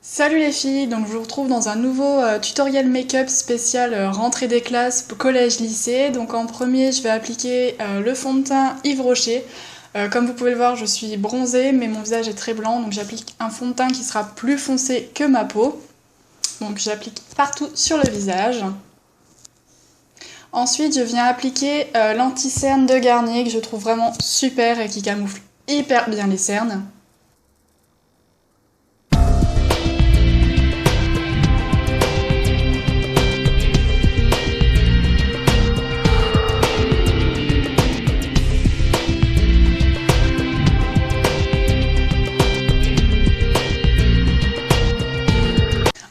Salut les filles, donc je vous retrouve dans un nouveau tutoriel make-up spécial rentrée des classes collège-lycée. Donc en premier je vais appliquer le fond de teint Yves Rocher. Comme vous pouvez le voir, je suis bronzée mais mon visage est très blanc, donc j'applique un fond de teint qui sera plus foncé que ma peau. Donc j'applique partout sur le visage. Ensuite je viens appliquer l'anti-cerne de Garnier que je trouve vraiment super et qui camoufle hyper bien les cernes.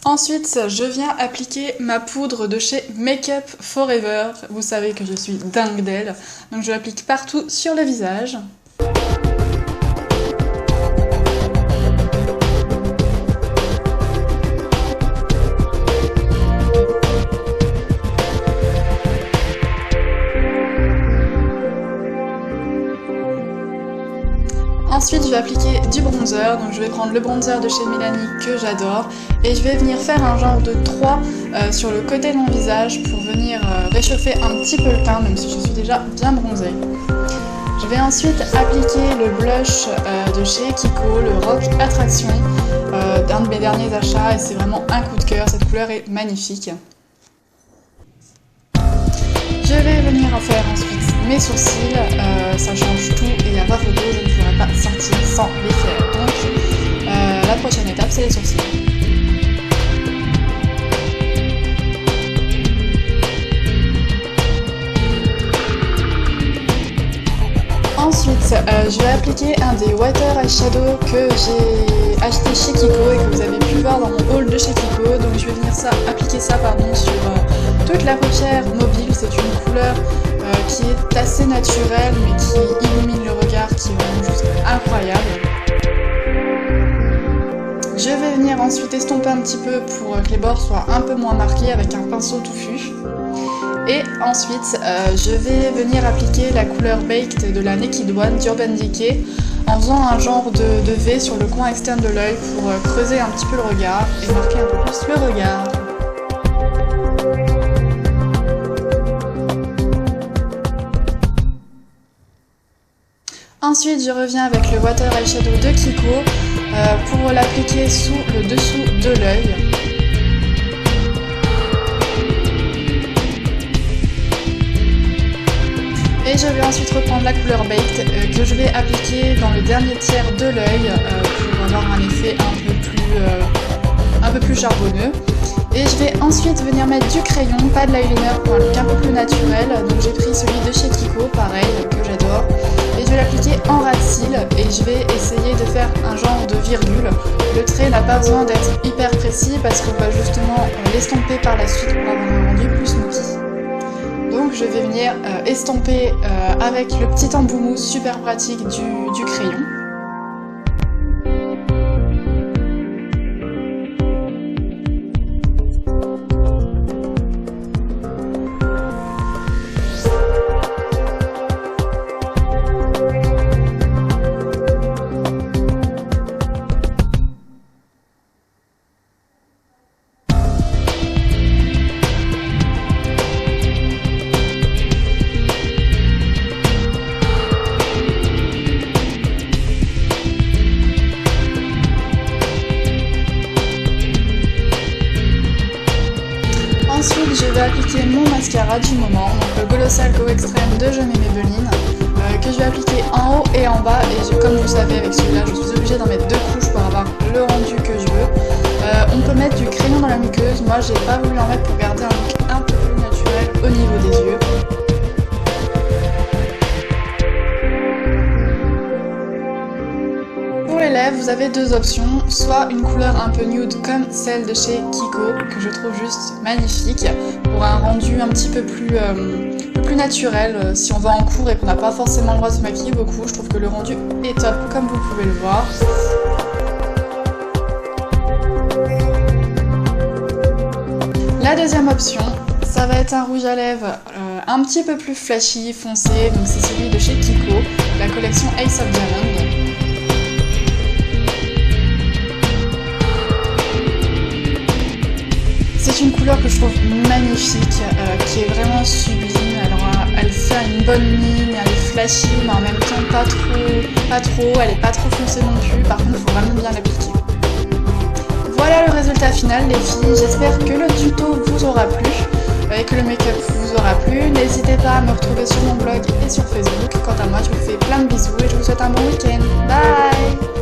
Ensuite, je viens appliquer ma poudre de chez Make Up Forever. Vous savez que je suis dingue d'elle. Donc je l'applique partout sur le visage. Ensuite, je vais appliquer du bronzer, donc je vais prendre le bronzer de chez Milani que j'adore et je vais venir faire un genre de 3 sur le côté de mon visage pour venir réchauffer un petit peu le teint, même si je suis déjà bien bronzée. Je vais ensuite appliquer le blush de chez Kiko, le Rock Attraction, d'un de mes derniers achats et c'est vraiment un coup de cœur, cette couleur est magnifique. Je vais venir faire ensuite mes sourcils, ça change tout et à ma photo je ne pourrais pas sortir sans les faire. Donc la prochaine étape c'est les sourcils. Ensuite je vais appliquer un des water eyeshadow que j'ai acheté chez Kiko et que vous avez pu voir dans mon haul de chez Kiko. Donc je vais venir appliquer ça sur toute la paupière mobile. C'est une couleur qui est assez naturelle mais qui illumine le regard, qui est vraiment juste incroyable. Je vais venir ensuite estomper un petit peu pour que les bords soient un peu moins marqués avec un pinceau touffu. Et ensuite je vais venir appliquer la couleur Baked de la Naked One d'Urban Decay en faisant un genre de V sur le coin externe de l'œil pour creuser un petit peu le regard et marquer un peu plus le regard. Ensuite, je reviens avec le Water Eyeshadow de Kiko pour l'appliquer sous le dessous de l'œil. Et je vais ensuite reprendre la couleur Baked que je vais appliquer dans le dernier tiers de l'œil pour avoir un effet un peu plus charbonneux. Et je vais ensuite venir mettre du crayon, pas de l'eyeliner, pour un look un peu plus naturel. Donc j'ai pris celui de chez Kiko, pareil, que j'adore. Et je vais l'appliquer en ras de cils et je vais essayer de faire un genre de virgule. Le trait n'a pas besoin d'être hyper précis parce qu'on va justement l'estomper par la suite pour avoir un rendu plus smoky. Donc je vais venir estomper avec le petit embout mousse super pratique du crayon. Ensuite, je vais appliquer mon mascara du moment, donc le Colossal Go Extreme de Jamais Maybelline, que je vais appliquer en haut et en bas. Et comme vous le savez, avec celui-là, je suis obligée d'en mettre 2 couches pour avoir le rendu que je veux. On peut mettre du crayon dans la muqueuse. Moi, j'ai pas voulu en mettre pour garder un look un peu plus naturel au niveau des yeux. Pour les lèvres, vous avez 2 options, soit une couleur un peu nude comme celle de chez Kiko, que je trouve juste magnifique, pour un rendu un petit peu plus naturel. Si on va en cours et qu'on n'a pas forcément le droit de se maquiller beaucoup, je trouve que le rendu est top, comme vous pouvez le voir. La deuxième option, ça va être un rouge à lèvres un petit peu plus flashy, foncé, donc c'est celui de chez Kiko, la collection Ace of Diamonds. C'est une couleur que je trouve magnifique, qui est vraiment sublime. Alors, elle fait une bonne mine, elle est flashy, mais en même temps pas trop, elle est pas trop foncée non plus. Par contre, il faut vraiment bien l'appliquer. Voilà le résultat final, les filles. J'espère que le tuto vous aura plu et que le make-up vous aura plu. N'hésitez pas à me retrouver sur mon blog et sur Facebook. Quant à moi, je vous fais plein de bisous et je vous souhaite un bon week-end. Bye!